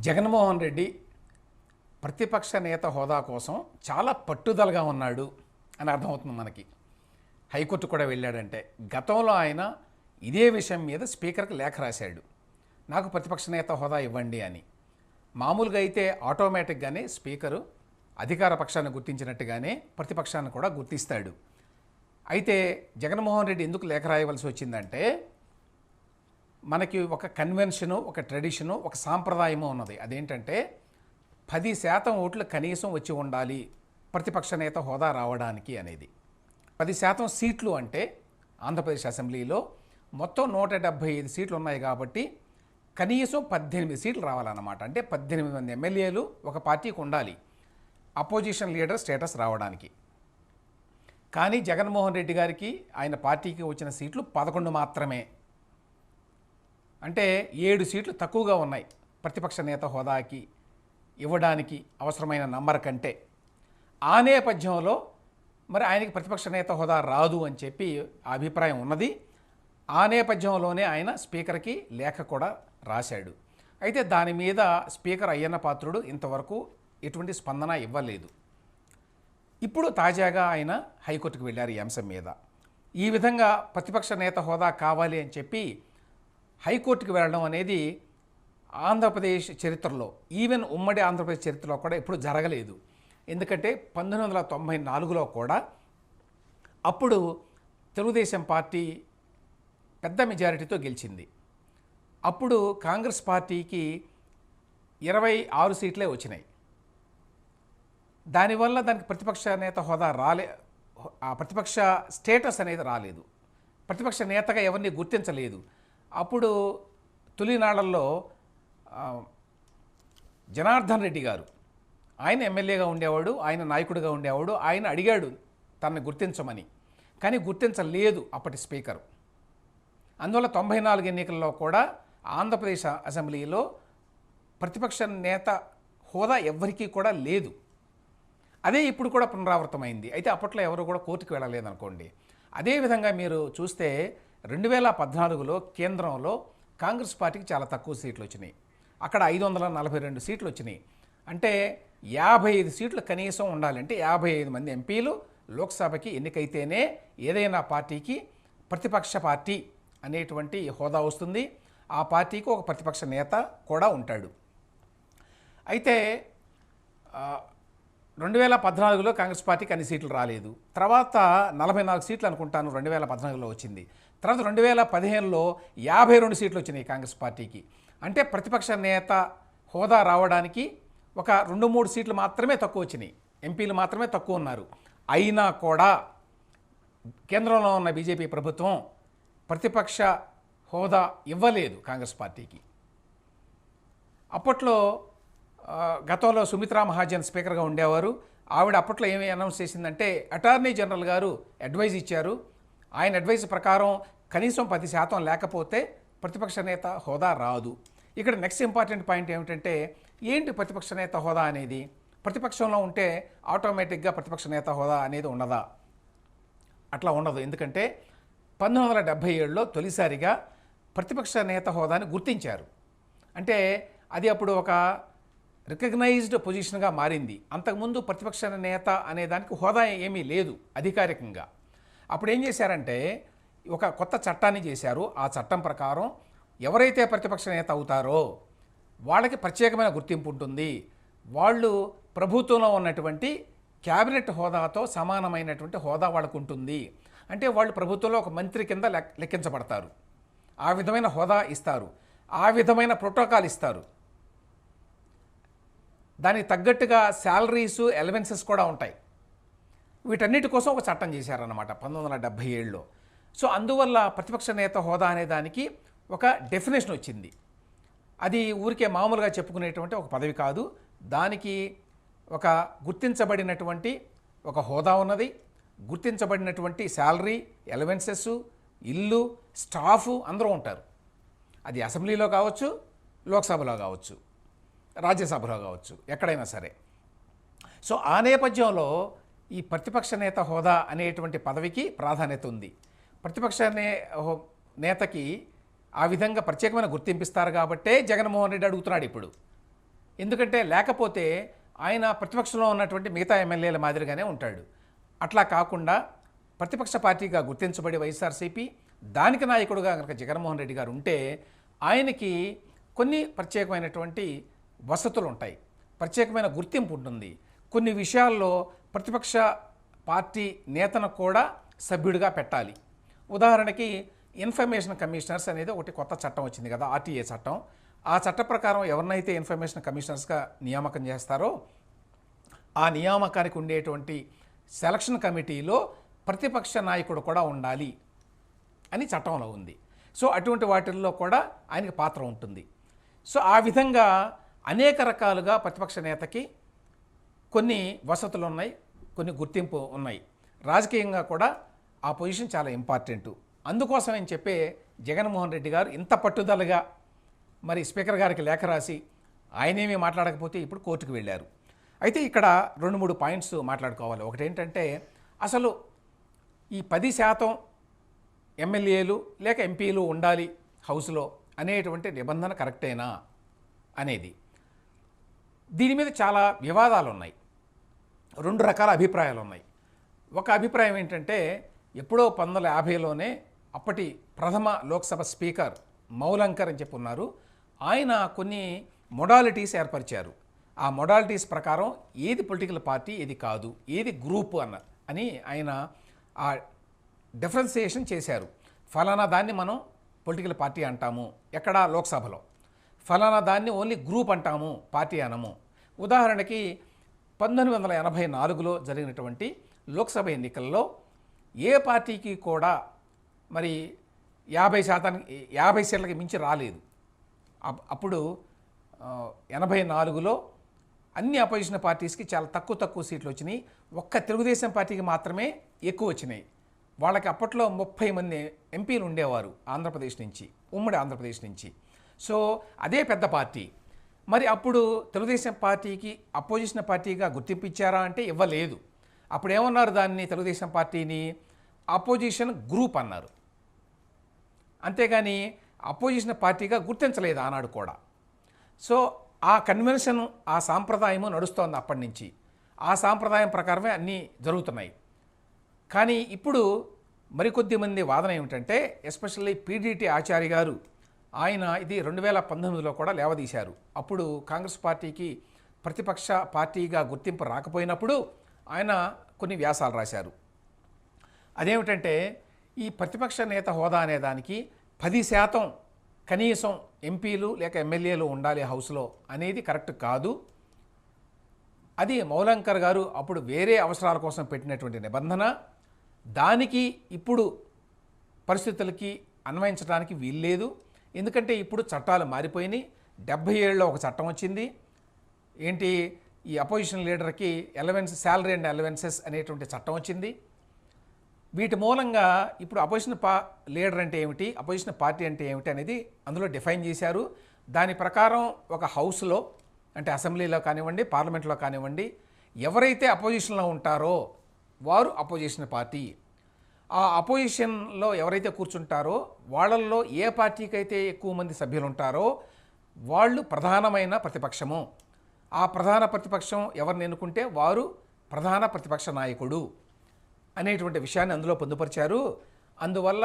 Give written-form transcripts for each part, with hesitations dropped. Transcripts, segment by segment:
జగన్మోహన్ రెడ్డి ప్రతిపక్ష నేత హోదా కోసం చాలా పట్టుదలగా ఉన్నాడు అని అర్థమవుతుంది మనకి. హైకోర్టు కూడా వెళ్ళాడంటే గతంలో ఆయన ఇదే విషయం మీద స్పీకర్కి లేఖ రాశాడు, నాకు ప్రతిపక్ష నేత హోదా ఇవ్వండి అని. మామూలుగా అయితే ఆటోమేటిక్గానే స్పీకరు అధికార పక్షాన్ని గుర్తించినట్టుగానే ప్రతిపక్షాన్ని కూడా గుర్తిస్తాడు. అయితే జగన్మోహన్ రెడ్డి ఎందుకు లేఖ రాయవలసి వచ్చిందంటే, మనకి ఒక కన్వెన్షను, ఒక ట్రెడిషను, ఒక సాంప్రదాయము ఉన్నది. అదేంటంటే 10% ఓట్లు కనీసం వచ్చి ఉండాలి ప్రతిపక్ష నేత హోదా రావడానికి అనేది. 10% సీట్లు అంటే ఆంధ్రప్రదేశ్ అసెంబ్లీలో మొత్తం 175 సీట్లు ఉన్నాయి కాబట్టి కనీసం 18 సీట్లు రావాలన్నమాట. అంటే 18 మంది ఎమ్మెల్యేలు ఒక పార్టీకి ఉండాలి అపోజిషన్ లీడర్ స్టేటస్ రావడానికి. కానీ జగన్మోహన్ రెడ్డి గారికి ఆయన పార్టీకి వచ్చిన సీట్లు 11 మాత్రమే. అంటే 7 సీట్లు తక్కువగా ఉన్నాయి ప్రతిపక్ష నేత హోదాకి ఇవ్వడానికి అవసరమైన నంబర్ కంటే. ఆ నేపథ్యంలో మరి ఆయనకి ప్రతిపక్ష నేత హోదా రాదు అని చెప్పి ఆ అభిప్రాయం ఉన్నది. ఆ నేపథ్యంలోనే ఆయన స్పీకర్కి లేఖ కూడా రాశాడు. అయితే దాని మీద స్పీకర్ అయ్యన్న పాత్రుడు ఇంతవరకు ఎటువంటి స్పందన ఇవ్వలేదు. ఇప్పుడు తాజాగా ఆయన హైకోర్టుకు వెళ్ళారు ఈ అంశం మీద. ఈ విధంగా ప్రతిపక్ష నేత హోదా కావాలి అని చెప్పి హైకోర్టుకు వెళ్ళడం అనేది ఆంధ్రప్రదేశ్ చరిత్రలో, ఈవెన్ ఉమ్మడి ఆంధ్రప్రదేశ్ చరిత్రలో కూడా ఎప్పుడు జరగలేదు. ఎందుకంటే 1994లో కూడా అప్పుడు తెలుగుదేశం పార్టీ పెద్ద మెజారిటీతో గెలిచింది. అప్పుడు కాంగ్రెస్ పార్టీకి 26 సీట్లే వచ్చినాయి. దానివల్ల దానికి ప్రతిపక్ష నేత హోదా ఆ ప్రతిపక్ష స్టేటస్ అనేది రాలేదు. ప్రతిపక్ష నేతగా ఎవరిని గుర్తించలేదు. అప్పుడు తొలినాళ్లలో జనార్దన్ రెడ్డి గారు, ఆయన ఎమ్మెల్యేగా ఉండేవాడు, ఆయన నాయకుడిగా ఉండేవాడు. ఆయన అడిగాడు తనని గుర్తించమని, కానీ గుర్తించలేదు అప్పటి స్పీకరు. అందువల్ల 94 ఎన్నికల్లో కూడా ఆంధ్రప్రదేశ్ అసెంబ్లీలో ప్రతిపక్ష నేత హోదా ఎవ్వరికీ కూడా లేదు. అదే ఇప్పుడు కూడా పునరావృతమైంది. అయితే అప్పట్లో ఎవరు కూడా కోర్టుకు వెళ్ళలేదనుకోండి. అదేవిధంగా మీరు చూస్తే 2014లో కేంద్రంలో కాంగ్రెస్ పార్టీకి చాలా తక్కువ సీట్లు వచ్చినాయి. అక్కడ 542 సీట్లు వచ్చినాయి. అంటే 55 సీట్లు కనీసం ఉండాలంటే 55 మంది ఎంపీలు లోక్సభకి ఎన్నికైతేనే ఏదైనా పార్టీకి ప్రతిపక్ష పార్టీ అనేటువంటి హోదా వస్తుంది. ఆ పార్టీకి ఒక ప్రతిపక్ష నేత కూడా ఉంటాడు. అయితే 2014లో కాంగ్రెస్ పార్టీకి అన్ని సీట్లు రాలేదు. తర్వాత 44 సీట్లు అనుకుంటాను 2014లో వచ్చింది. తర్వాత 2015లో 52 సీట్లు వచ్చినాయి కాంగ్రెస్ పార్టీకి. అంటే ప్రతిపక్ష నేత హోదా రావడానికి ఒక 2-3 సీట్లు మాత్రమే తక్కువ వచ్చినాయి, ఎంపీలు మాత్రమే తక్కువ ఉన్నారు. అయినా కూడా కేంద్రంలో ఉన్న బీజేపీ ప్రభుత్వం ప్రతిపక్ష హోదా ఇవ్వలేదు కాంగ్రెస్ పార్టీకి. అప్పట్లో గతంలో సుమిత్రా మహాజన్ స్పీకర్గా ఉండేవారు. ఆవిడ అప్పట్లో ఏమి అనౌన్స్ చేసిందంటే, అటార్నీ జనరల్ గారు అడ్వైజ్ ఇచ్చారు. ఆయన అడ్వైజ్ ప్రకారం కనీసం 10% లేకపోతే ప్రతిపక్ష నేత హోదా రాదు. ఇక్కడ నెక్స్ట్ ఇంపార్టెంట్ పాయింట్ ఏమిటంటే, ఏంటి ప్రతిపక్ష నేత హోదా అనేది? ప్రతిపక్షంలో ఉంటే ఆటోమేటిక్గా ప్రతిపక్ష నేత హోదా అనేది ఉన్నదా? అట్లా ఉండదు. ఎందుకంటే 1977లో తొలిసారిగా ప్రతిపక్ష నేత హోదాని గుర్తించారు. అంటే అది అప్పుడు ఒక రికగ్నైజ్డ్ పొజిషన్గా మారింది. అంతకుముందు ప్రతిపక్ష నేత అనే దానికి హోదా ఏమీ లేదు అధికారికంగా. అప్పుడు ఏం చేశారంటే ఒక కొత్త చట్టాన్ని చేశారు. ఆ చట్టం ప్రకారం ఎవరైతే ప్రతిపక్ష నేత అవుతారో వాళ్ళకి ప్రత్యేకమైన గుర్తింపు ఉంటుంది. వాళ్ళు ప్రభుత్వంలో ఉన్నటువంటి క్యాబినెట్ హోదాతో సమానమైనటువంటి హోదా వాళ్ళకు ఉంటుంది. అంటే వాళ్ళు ప్రభుత్వంలో ఒక మంత్రి కింద లెక్కించబడతారు. ఆ విధమైన హోదా ఇస్తారు, ఆ విధమైన ప్రోటోకాల్ ఇస్తారు. దానికి తగ్గట్టుగా శాలరీసు, అలవెన్సెస్ కూడా ఉంటాయి. వీటన్నిటి కోసం ఒక చట్టం చేశారన్నమాట 1977లో. సో అందువల్ల ప్రతిపక్ష నేత హోదా అనే దానికి ఒక డెఫినేషన్ వచ్చింది. అది ఊరికే మామూలుగా చెప్పుకునేటువంటి ఒక పదవి కాదు. దానికి ఒక గుర్తించబడినటువంటి ఒక హోదా ఉన్నది, గుర్తించబడినటువంటి శాలరీ, అలవెన్సెస్, ఇల్లు, స్టాఫు అందరూ ఉంటారు. అది అసెంబ్లీలో కావచ్చు, లోక్సభలో కావచ్చు, రాజ్యసభలో కావచ్చు, ఎక్కడైనా సరే. సో ఆ నేపథ్యంలో ఈ ప్రతిపక్ష నేత హోదా అనేటువంటి పదవికి ప్రాధాన్యత ఉంది. ప్రతిపక్ష నేతకి ఆ విధంగా ప్రత్యేకమైన గుర్తింపిస్తారు కాబట్టే జగన్మోహన్ రెడ్డి అడుగుతున్నాడు ఇప్పుడు. ఎందుకంటే లేకపోతే ఆయన ప్రతిపక్షంలో ఉన్నటువంటి మిగతా ఎమ్మెల్యేల మాదిరిగానే ఉంటాడు. అట్లా కాకుండా ప్రతిపక్ష పార్టీగా గుర్తించబడి వైఎస్ఆర్సీపీ దానికి నాయకుడుగా కనుక జగన్మోహన్ రెడ్డి గారు ఉంటే ఆయనకి కొన్ని ప్రత్యేకమైనటువంటి వసతులు ఉంటాయి, ప్రత్యేకమైన గుర్తింపు ఉంటుంది. కొన్ని విషయాల్లో ప్రతిపక్ష పార్టీ నేతను కూడా సభ్యుడిగా పెట్టాలి. ఉదాహరణకి ఇన్ఫర్మేషన్ కమిషనర్స్ అనేది ఒకటి కొత్త చట్టం వచ్చింది కదా, ఆర్టీఏ చట్టం. ఆ చట్ట ప్రకారం ఎవరినైతే ఇన్ఫర్మేషన్ కమిషనర్స్గా నియామకం చేస్తారో ఆ నియామకానికి ఉండేటువంటి సెలక్షన్ కమిటీలో ప్రతిపక్ష నాయకుడు కూడా ఉండాలి అని చట్టంలో ఉంది. సో అటువంటి వాటిల్లో కూడా ఆయనకి పాత్ర ఉంటుంది. సో ఆ విధంగా అనేక రకాలుగా ప్రతిపక్ష నేతకి కొన్ని వసతులు ఉన్నాయి, కొన్ని గుర్తింపు ఉన్నాయి. రాజకీయంగా కూడా ఆ పొజిషన్ చాలా ఇంపార్టెంట్. అందుకోసం అని చెప్పే జగన్మోహన్ రెడ్డి గారు ఇంత పట్టుదలగా మరి స్పీకర్ గారికి లేఖ రాసి ఆయనేమీ మాట్లాడకపోతే ఇప్పుడు కోర్టుకు వెళ్ళారు. అయితే ఇక్కడ 2-3 పాయింట్స్ మాట్లాడుకోవాలి. ఒకటి ఏంటంటే అసలు ఈ 10% ఎమ్మెల్యేలు లేక ఎంపీలు ఉండాలి హౌస్లో అనేటువంటి నిబంధన కరెక్టేనా అనేది. దీని మీద చాలా వివాదాలు ఉన్నాయి, 2 రకాల అభిప్రాయాలు ఉన్నాయి. ఒక అభిప్రాయం ఏంటంటే ఎప్పుడో 1950లోనే అప్పటి ప్రథమ లోక్సభ స్పీకర్ మౌలంకర్ అని చెప్పి ఉన్నారు. ఆయన కొన్ని మొడాలిటీస్ ఏర్పరిచారు. ఆ మొడాలిటీస్ ప్రకారం ఏది పొలిటికల్ పార్టీ, ఏది కాదు, ఏది గ్రూప్ అని ఆయన ఆ డిఫరెన్సియేషన్ చేశారు. ఫలానా దాన్ని మనం పొలిటికల్ పార్టీ అంటాము ఎక్కడ లోక్సభలో, ఫలానా దాన్ని ఓన్లీ గ్రూప్ అంటాము, పార్టీ అనము. ఉదాహరణకి 1984లో జరిగినటువంటి లోక్సభ ఎన్నికల్లో ఏ పార్టీకి కూడా మరి 50 సీట్లకి మించి రాలేదు. అప్పుడు 84లో అన్ని అపోజిషన్ పార్టీస్కి చాలా తక్కువ సీట్లు వచ్చినాయి. ఒక్క తెలుగుదేశం పార్టీకి మాత్రమే ఎక్కువ వచ్చినాయి. వాళ్ళకి అప్పట్లో 30 మంది ఎంపీలు ఉండేవారు ఆంధ్రప్రదేశ్ నుంచి, ఉమ్మడి ఆంధ్రప్రదేశ్ నుంచి. సో అదే పెద్ద పార్టీ. మరి అప్పుడు తెలుగుదేశం పార్టీకి అపోజిషన్ పార్టీగా గుర్తింపు ఇచ్చారా అంటే ఇవ్వలేదు. అప్పుడు ఏమన్నారు, దాన్ని తెలుగుదేశం పార్టీని అపోజిషన్ గ్రూప్ అన్నారు, అంతేగాని అపోజిషన్ పార్టీగా గుర్తించలేదు ఆనాడు కూడా. సో ఆ కన్వెన్షన్, ఆ సాంప్రదాయము నడుస్తోంది అప్పటి నుంచి. ఆ సాంప్రదాయం ప్రకారమే అన్నీ జరుగుతున్నాయి. కానీ ఇప్పుడు మరికొద్ది మంది వాదన ఏమిటంటే, ఎస్పెషల్లీ పీడీటీ ఆచార్య గారు, ఆయన ఇది 2019లో కూడా లేవదీశారు. అప్పుడు కాంగ్రెస్ పార్టీకి ప్రతిపక్ష పార్టీగా గుర్తింపు రాకపోయినప్పుడు ఆయన కొన్ని వ్యాసాలు రాశారు. అదేమిటంటే ఈ ప్రతిపక్ష నేత హోదా అనేదానికి 10% కనీసం ఎంపీలు లేక ఎమ్మెల్యేలు ఉండాలి హౌస్లో అనేది కరెక్ట్ కాదు. అది మౌలంకర్ గారు అప్పుడు వేరే అవసరాల కోసం పెట్టినటువంటి నిబంధన. దానికి ఇప్పుడు పరిస్థితులకి అన్వయించడానికి వీల్లేదు. ఎందుకంటే ఇప్పుడు చట్టాలు మారిపోయినాయి. 77లో ఒక చట్టం వచ్చింది. ఏంటి, ఈ అపోజిషన్ లీడర్కి శాలరీ అండ్ అలవెన్సెస్ అనేటువంటి చట్టం వచ్చింది. వీటి మూలంగా ఇప్పుడు అపోజిషన్ లీడర్ అంటే ఏమిటి, అపోజిషన్ పార్టీ అంటే ఏమిటి అనేది అందులో డిఫైన్ చేశారు. దాని ప్రకారం ఒక హౌస్లో అంటే అసెంబ్లీలో కానివ్వండి, పార్లమెంట్లో కానివ్వండి, ఎవరైతే అపోజిషన్లో ఉంటారో వారు అపోజిషన్ పార్టీ. ఆ అపోజిషన్లో ఎవరైతే కూర్చుంటారో వాళ్ళల్లో ఏ పార్టీకి అయితే ఎక్కువ మంది సభ్యులు ఉంటారో వాళ్ళు ప్రధానమైన ప్రతిపక్షము. ఆ ప్రధాన ప్రతిపక్షం ఎవరిని ఎన్నుకుంటే వారు ప్రధాన ప్రతిపక్ష నాయకుడు అనేటువంటి విషయాన్ని అందులో పొందుపరిచారు. అందువల్ల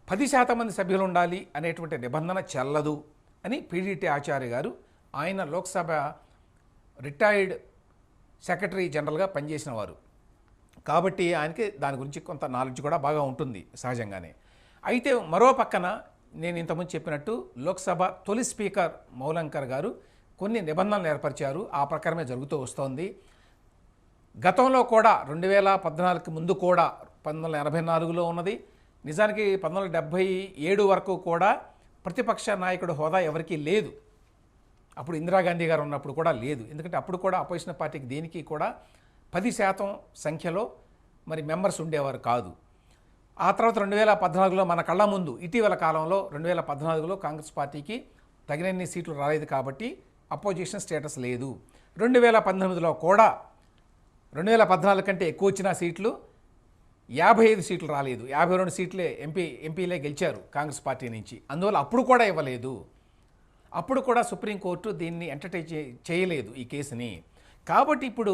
10% మంది సభ్యులు ఉండాలి అనేటువంటి నిబంధన చెల్లదు అని పీడీటీ ఆచార్య గారు, ఆయన లోక్సభ రిటైర్డ్ సెక్రటరీ జనరల్గా పనిచేసిన వారు కాబట్టి ఆయనకి దాని గురించి కొంత నాలెడ్జ్ కూడా బాగా ఉంటుంది సహజంగానే. అయితే మరో పక్కన నేను ఇంతకుముందు చెప్పినట్టు లోక్సభ తొలి స్పీకర్ మౌలంకర్ గారు కొన్ని నిబంధనలు ఏర్పరిచారు. ఆ ప్రకారమే జరుగుతూ వస్తోంది. గతంలో కూడా 2014కి ముందు కూడా 1984లో ఉన్నది. నిజానికి 1977 వరకు కూడా ప్రతిపక్ష నాయకుడు హోదా ఎవరికీ లేదు. అప్పుడు ఇందిరాగాంధీ గారు ఉన్నప్పుడు కూడా లేదు. ఎందుకంటే అప్పుడు కూడా అపోజిషన్ పార్టీకి దేనికి కూడా 10% సంఖ్యలో మరి మెంబర్స్ ఉండేవారు కాదు. ఆ తర్వాత 2014లో మన కళ్ళ ముందు ఇటీవల కాలంలో 2014లో కాంగ్రెస్ పార్టీకి తగినన్ని సీట్లు రాలేదు కాబట్టి అపోజిషన్ స్టేటస్ లేదు. 2019లో కూడా 2014 కంటే ఎక్కువ వచ్చిన సీట్లు 55 సీట్లు రాలేదు. 52 సీట్లే ఎంపీలే గెలిచారు కాంగ్రెస్ పార్టీ నుంచి. అందువల్ల అప్పుడు కూడా ఇవ్వలేదు. అప్పుడు కూడా సుప్రీంకోర్టు దీన్ని ఎంటర్టైన్ చేయలేదు ఈ కేసుని. కాబట్టి ఇప్పుడు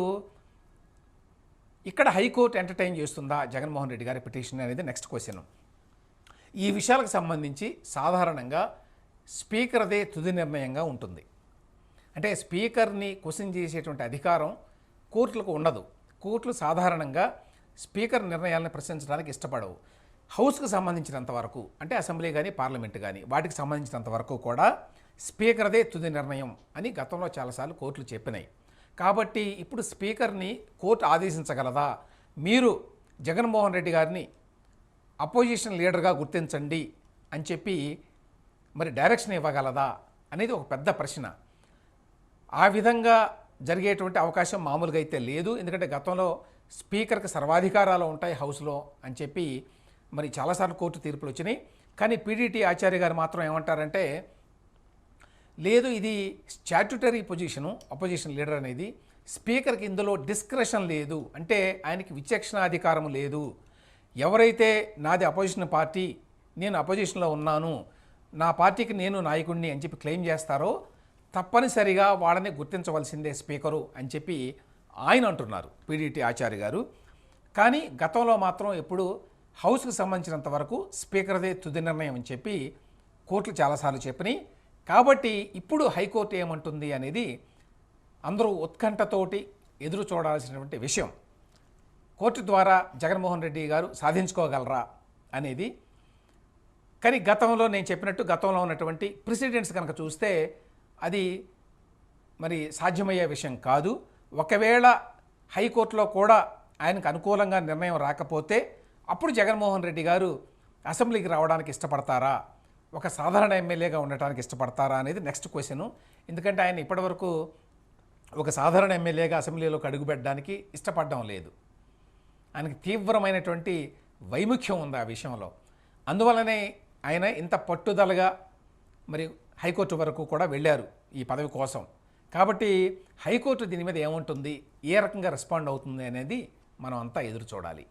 ఇక్కడ హైకోర్టు ఎంటర్టైన్ చేస్తుందా జగన్మోహన్ రెడ్డి గారి పిటిషన్ అనేది నెక్స్ట్ క్వశ్చన్. ఈ విషయాలకు సంబంధించి సాధారణంగా స్పీకర్దే తుది నిర్ణయంగా ఉంటుంది. అంటే స్పీకర్ని క్వశ్చన్ చేసేటువంటి అధికారం కోర్టులకు ఉండదు. కోర్టులు సాధారణంగా స్పీకర్ నిర్ణయాలను ప్రశ్నించడానికి ఇష్టపడవు. హౌస్కు సంబంధించినంత వరకు, అంటే అసెంబ్లీ కానీ పార్లమెంటు కానీ వాటికి సంబంధించినంత వరకు కూడా స్పీకర్దే తుది నిర్ణయం అని గతంలో చాలాసార్లు కోర్టులు చెప్పినాయి. కాబట్టి ఇప్పుడు స్పీకర్ని కోర్టు ఆదేశించగలదా, మీరు జగన్మోహన్ రెడ్డి గారిని అపోజిషన్ లీడర్గా గుర్తించండి అని చెప్పి మరి డైరెక్షన్ ఇవ్వగలదా అనేది ఒక పెద్ద ప్రశ్న. ఆ విధంగా జరిగేటువంటి అవకాశం మామూలుగా అయితే లేదు. ఎందుకంటే గతంలో స్పీకర్కి సర్వాధికారాలు ఉంటాయి హౌస్లో అని చెప్పి మరి చాలాసార్లు కోర్టు తీర్పులు వచ్చినాయి. కానీ పీడీటీ ఆచార్య గారు మాత్రం ఏమంటారంటే, లేదు ఇది స్టాట్యుటరీ పొజిషను, అపోజిషన్ లీడర్ అనేది, స్పీకర్కి ఇందులో డిస్క్రెషన్ లేదు, అంటే ఆయనకి విచక్షణాధికారం లేదు. ఎవరైతే నాది అపోజిషన్ పార్టీ, నేను అపోజిషన్లో ఉన్నాను, నా పార్టీకి నేను నాయకుడిని అని చెప్పి క్లెయిమ్ చేస్తారో తప్పనిసరిగా వాళ్ళని గుర్తించవలసిందే స్పీకరు అని చెప్పి ఆయన అంటున్నారు పీడీటీ ఆచార్య గారు. కానీ గతంలో మాత్రం ఎప్పుడు హౌస్కి సంబంధించినంత వరకు స్పీకర్దే తుది నిర్ణయం అని చెప్పి కోర్టులు చాలాసార్లు చెప్పినాయి. కాబట్టి ఇప్పుడు హైకోర్టు ఏమంటుంది అనేది అందరూ ఉత్కంఠతోటి ఎదురు చూడాల్సినటువంటి విషయం. కోర్టు ద్వారా జగన్మోహన్ రెడ్డి గారు సాధించుకోగలరా అనేది. కానీ గతంలో నేను చెప్పినట్టు గతంలో ఉన్నటువంటి ప్రెసిడెంట్స్ కనుక చూస్తే అది మరి సాధ్యమయ్యే విషయం కాదు. ఒకవేళ హైకోర్టులో కూడా ఆయనకు అనుకూలంగా నిర్ణయం రాకపోతే అప్పుడు జగన్మోహన్ రెడ్డి గారు అసెంబ్లీకి రావడానికి ఇష్టపడతారా, ఒక సాధారణ ఎమ్మెల్యేగా ఉండటానికి ఇష్టపడతారా అనేది నెక్స్ట్ క్వశ్చను. ఎందుకంటే ఆయన ఇప్పటివరకు ఒక సాధారణ ఎమ్మెల్యేగా అసెంబ్లీలోకి అడుగుపెట్టడానికి ఇష్టపడడం లేదు. ఆయనకి తీవ్రమైనటువంటి వైముఖ్యం ఉంది ఆ విషయంలో. అందువల్లనే ఆయన ఇంత పట్టుదలగా మరి హైకోర్టు వరకు కూడా వెళ్ళారు ఈ పదవి కోసం. కాబట్టి హైకోర్టు దీని మీద ఏముంటుంది, ఏ రకంగా రెస్పాండ్ అవుతుంది అనేది మనం అంతా ఎదురు చూడాలి.